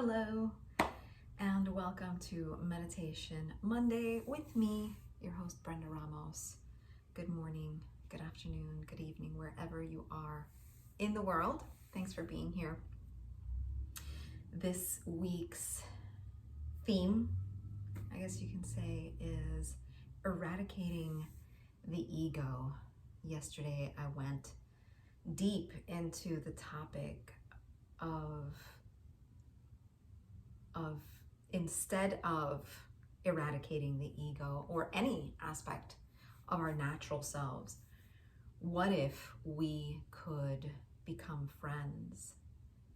Hello, and welcome to Meditation Monday with me, your host, Brenda Ramos. Good morning, good afternoon, good evening, wherever you are in the world. Thanks for being here. This week's theme, I guess you can say, is eradicating the ego. Yesterday, I went deep into the topic of instead of eradicating the ego or any aspect of our natural selves, what if we could become friends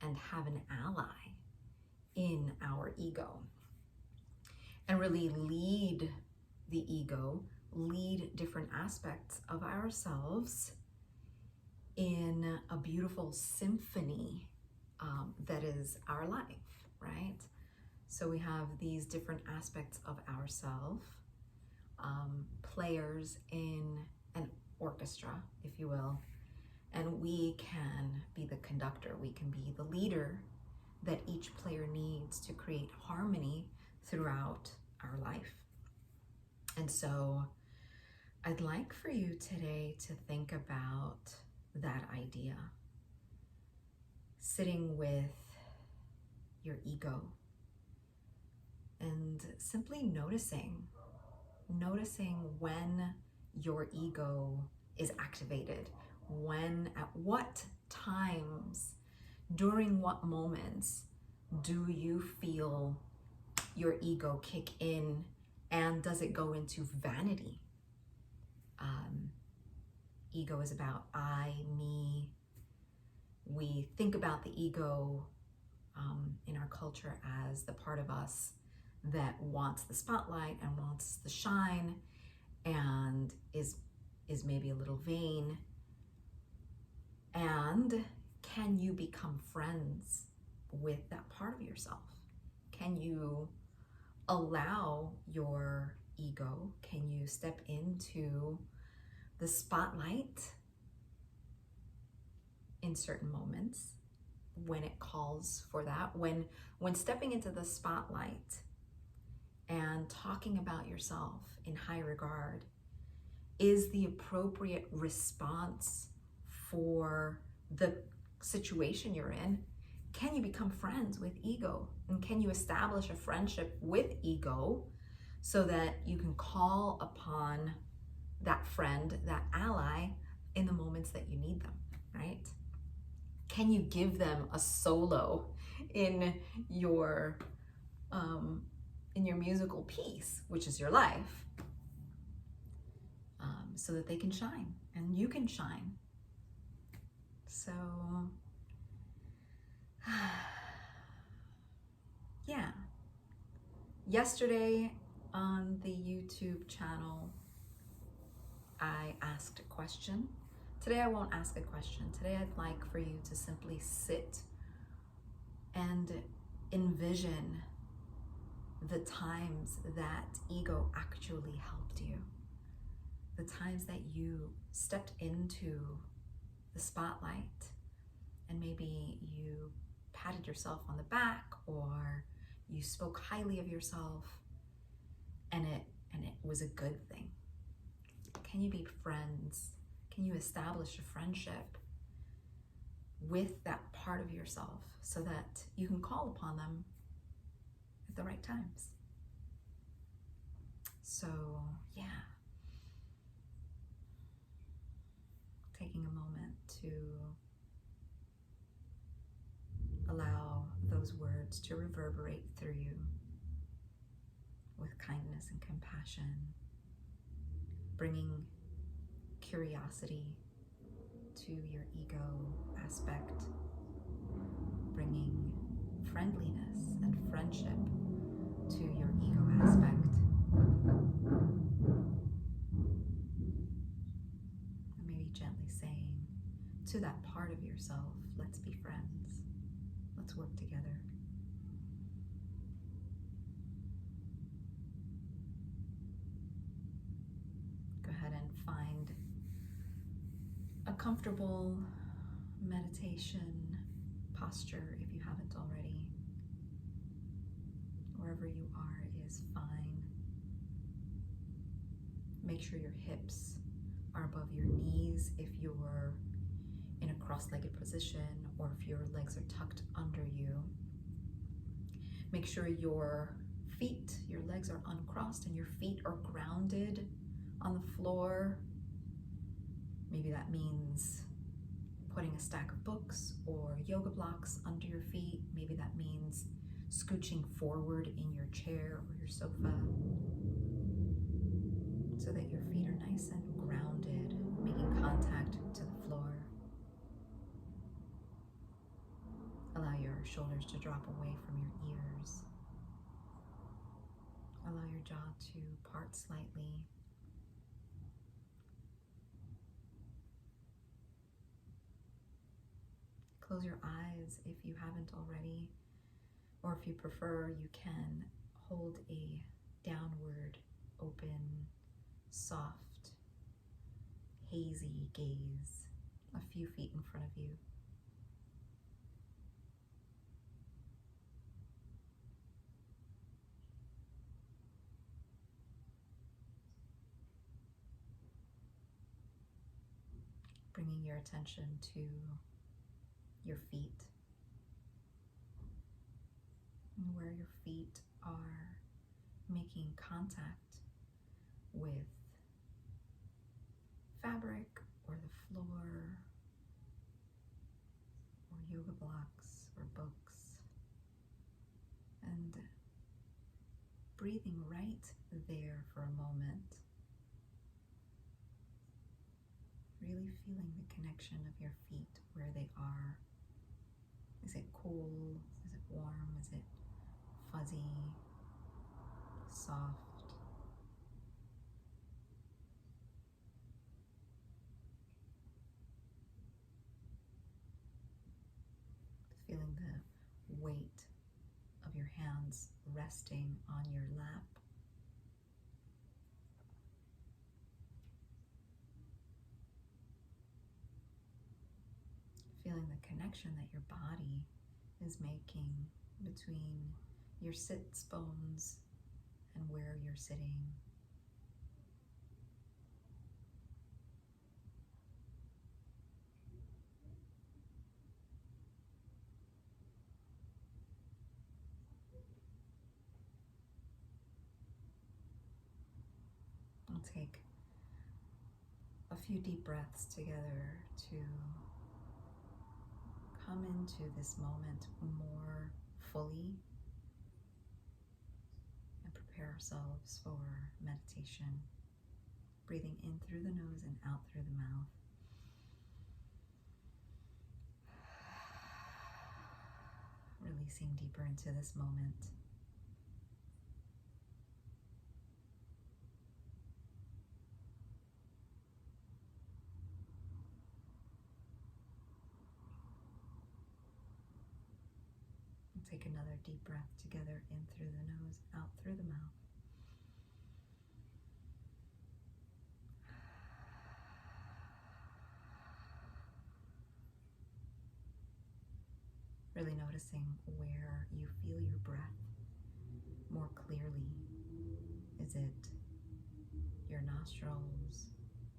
and have an ally in our ego and really lead the ego, lead different aspects of ourselves in a beautiful symphony that is our life, right? So we have these different aspects of ourself, players in an orchestra, if you will, and we can be the conductor, we can be the leader that each player needs to create harmony throughout our life. And so I'd like for you today to think about that idea, sitting with your ego, and simply noticing when your ego is activated, when, at what times, during what moments do you feel your ego kick in, and does it go into vanity? Ego is about I, me. We think about the ego in our culture as the part of us that wants the spotlight and wants the shine and is maybe a little vain. And can you become friends with that part of yourself? Can you allow your ego? Can you step into the spotlight in certain moments when it calls for that? When stepping into the spotlight and talking about yourself in high regard is the appropriate response for the situation you're in, can you become friends with ego? And can you establish a friendship with ego so that you can call upon that friend, that ally, in the moments that you need them, right? Can you give them a solo in your musical piece, which is your life, so that they can shine and you can shine? So, yeah. Yesterday on the YouTube channel, I asked a question. Today I won't ask a question. Today I'd like for you to simply sit and envision the times that ego actually helped you. The times that you stepped into the spotlight and maybe you patted yourself on the back or you spoke highly of yourself and it was a good thing. Can you be friends? Can you establish a friendship with that part of yourself so that you can call upon them at the right times? So, yeah. Taking a moment to allow those words to reverberate through you with kindness and compassion, bringing curiosity to your ego aspect, bringing friendliness and friendship to your ego aspect. And maybe gently saying to that part of yourself, let's be friends. Let's work together. Go ahead and find a comfortable meditation posture if you haven't already. wherever you are is fine. Make sure your hips are above your knees if you're in a cross-legged position or if your legs are tucked under you. Make sure your legs are uncrossed and your feet are grounded on the floor. Maybe that means putting a stack of books or yoga blocks under your feet. Maybe that means scooching forward in your chair or your sofa so that your feet are nice and grounded, making contact to the floor. Allow your shoulders to drop away from your ears. Allow your jaw to part slightly. Close your eyes if you haven't already, or if you prefer, you can hold a downward, open, soft, hazy gaze a few feet in front of you. Bringing your attention to your feet and where your feet are making contact with fabric or the floor or yoga blocks or books, and breathing right there for a moment, really feeling the connection of your feet where they are. Is it cool? Is it warm? Is it fuzzy? Soft? Feeling the weight of your hands resting on your lap. Feeling the connection that your body is making between your sits bones and where you're sitting. We'll take a few deep breaths together to come into this moment more fully and prepare ourselves for meditation. Breathing in through the nose and out through the mouth. Releasing deeper into this moment. Take another deep breath together, in through the nose, out through the mouth. Really noticing where you feel your breath more clearly. Is it your nostrils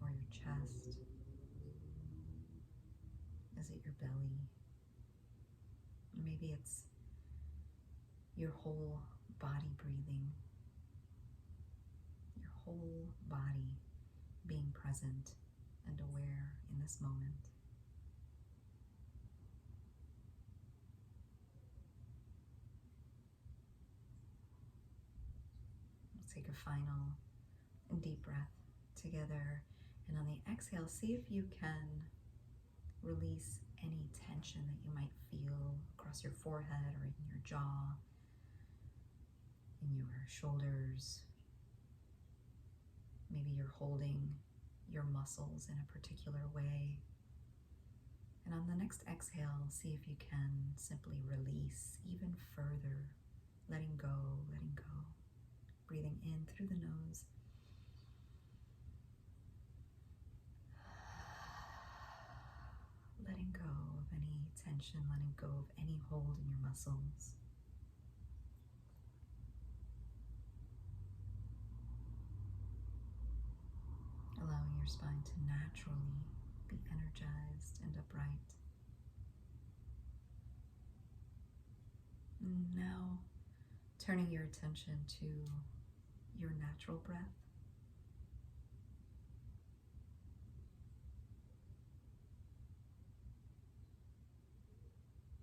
or your chest? Is it your belly? Maybe it's your whole body breathing, your whole body being present and aware in this moment. Let's take a final deep breath together, and on the exhale, see if you can release any tension that you might feel across your forehead or in your jaw, in your shoulders. Maybe you're holding your muscles in a particular way. And on the next exhale, see if you can simply release even further, letting go, letting go. Breathing in through the nose. Letting go of any tension, letting go of any hold in your muscles. your spine to naturally be energized and upright. Now, turning your attention to your natural breath.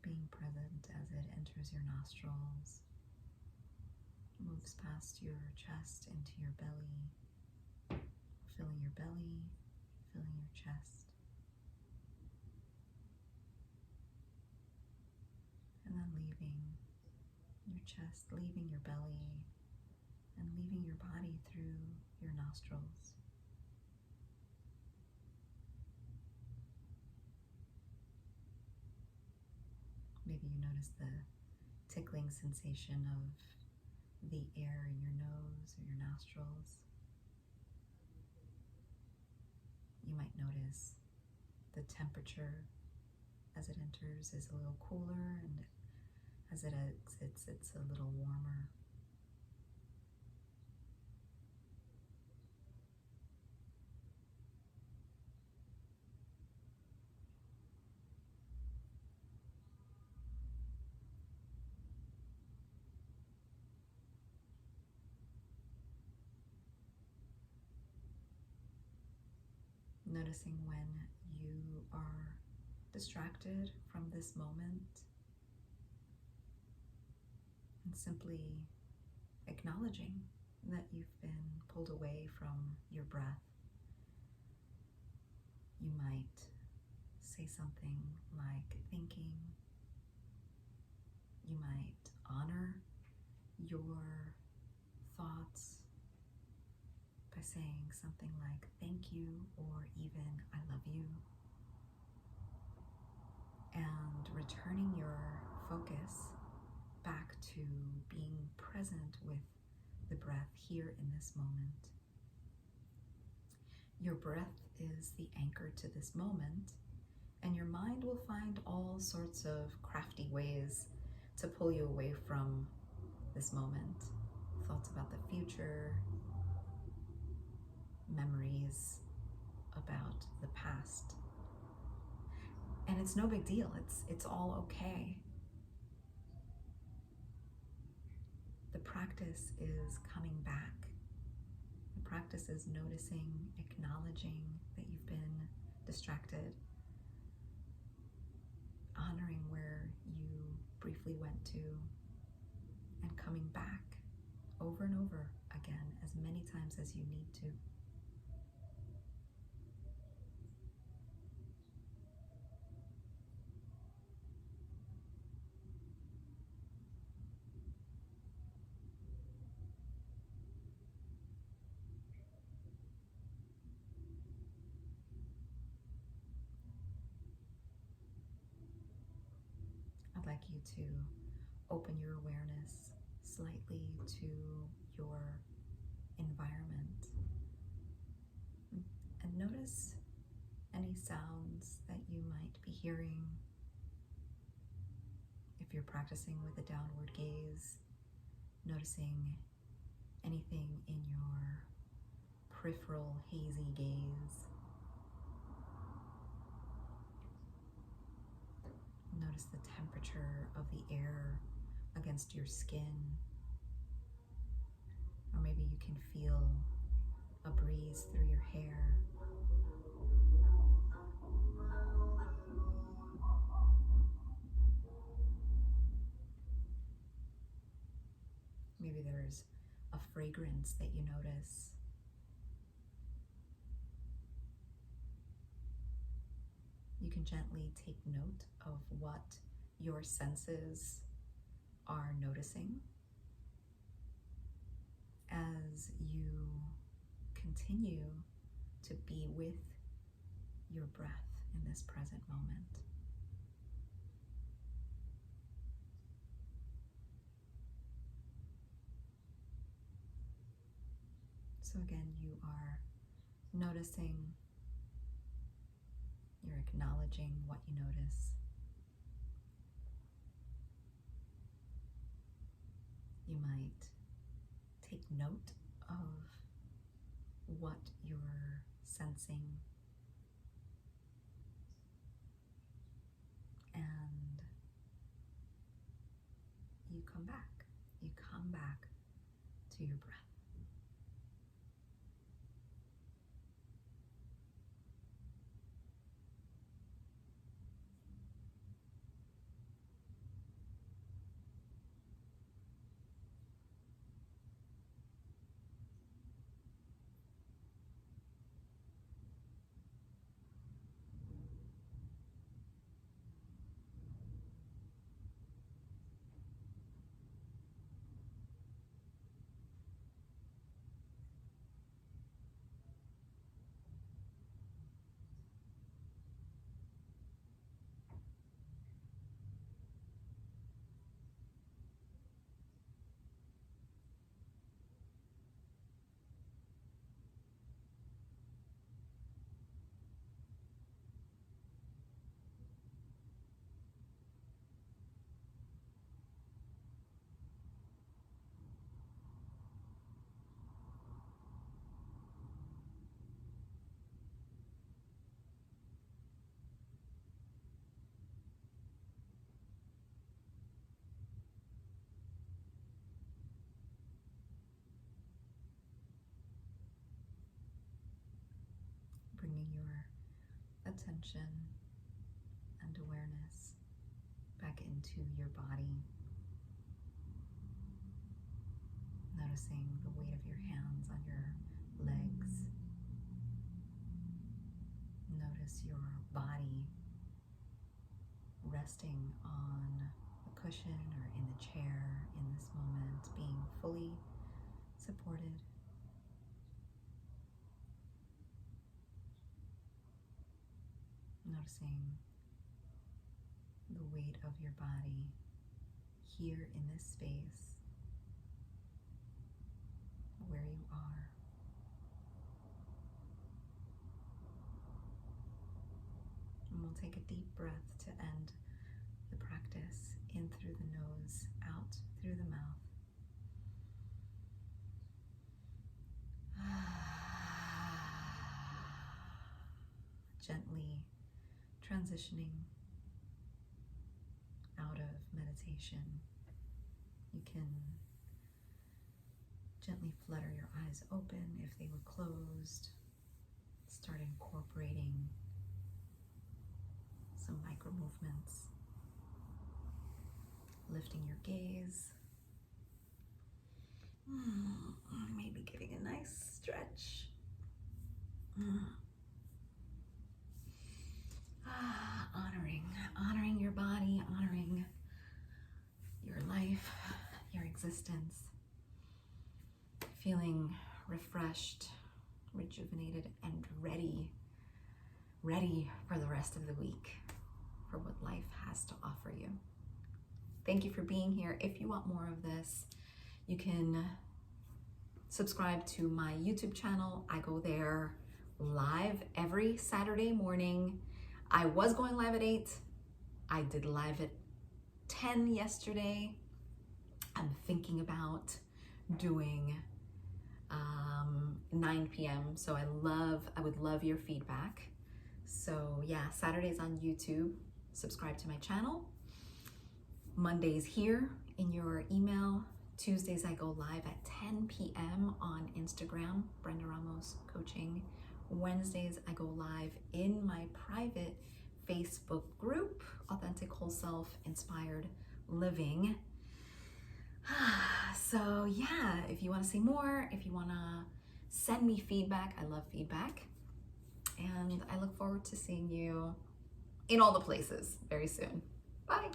Being present as it enters your nostrils, moves past your chest into your belly, filling your belly, filling your chest. And then leaving your chest, leaving your belly, and leaving your body through your nostrils. Maybe you notice the tickling sensation of the air in your nose or your nostrils. You might notice the temperature as it enters is a little cooler, and as it exits, it's a little warmer. Noticing when you are distracted from this moment, and simply acknowledging that you've been pulled away from your breath. You might say something like thinking. You might honor your thoughts by saying something like thank you, or even I love you. And returning your focus back to being present with the breath here in this moment. Your breath is the anchor to this moment, and your mind will find all sorts of crafty ways to pull you away from this moment. Thoughts about the future, memories about the past. And it's no big deal. It's all okay. The practice is coming back. The practice is noticing, acknowledging that you've been distracted, honoring where you briefly went to, and coming back over and over again as many times as you need to. I'd like you to open your awareness slightly to your environment and notice any sounds that you might be hearing. If you're practicing with a downward gaze, noticing anything in your peripheral hazy gaze. Notice the temperature of the air against your skin. Or maybe you can feel a breeze through your hair. Maybe there's a fragrance that you notice. You can gently take note of what your senses are noticing as you continue to be with your breath in this present moment. So again, you are noticing, you're acknowledging what you notice. You might take note of what you're sensing, and you come back. You come back to your breath. Bringing your attention and awareness back into your body. Noticing the weight of your hands on your legs. Notice your body resting on a cushion or in the chair in this moment, being fully supported. Noticing the weight of your body here in this space where you are. And we'll take a deep breath to end the practice. In through the nose, out through the mouth. Gently transitioning out of meditation. You can gently flutter your eyes open if they were closed. Start incorporating some micro movements. Lifting your gaze. Maybe giving a nice stretch. Honoring your body, honoring your life, your existence. Feeling refreshed, rejuvenated, and ready for the rest of the week, for what life has to offer you. Thank you for being here. If you want more of this, you can subscribe to my YouTube channel. I go there live every Saturday morning. I was going live at 8. I did live at 10 yesterday. I'm thinking about doing 9 p.m. So I would love your feedback. So yeah, Saturdays on YouTube. Subscribe to my channel. Mondays here in your email. Tuesdays I go live at 10 p.m. on Instagram, Brenda Ramos Coaching. Wednesdays I go live in my private Facebook group, Authentic Whole Self Inspired Living. So yeah, if you want to see more, if you want to send me feedback, I love feedback. And I look forward to seeing you in all the places very soon. Bye.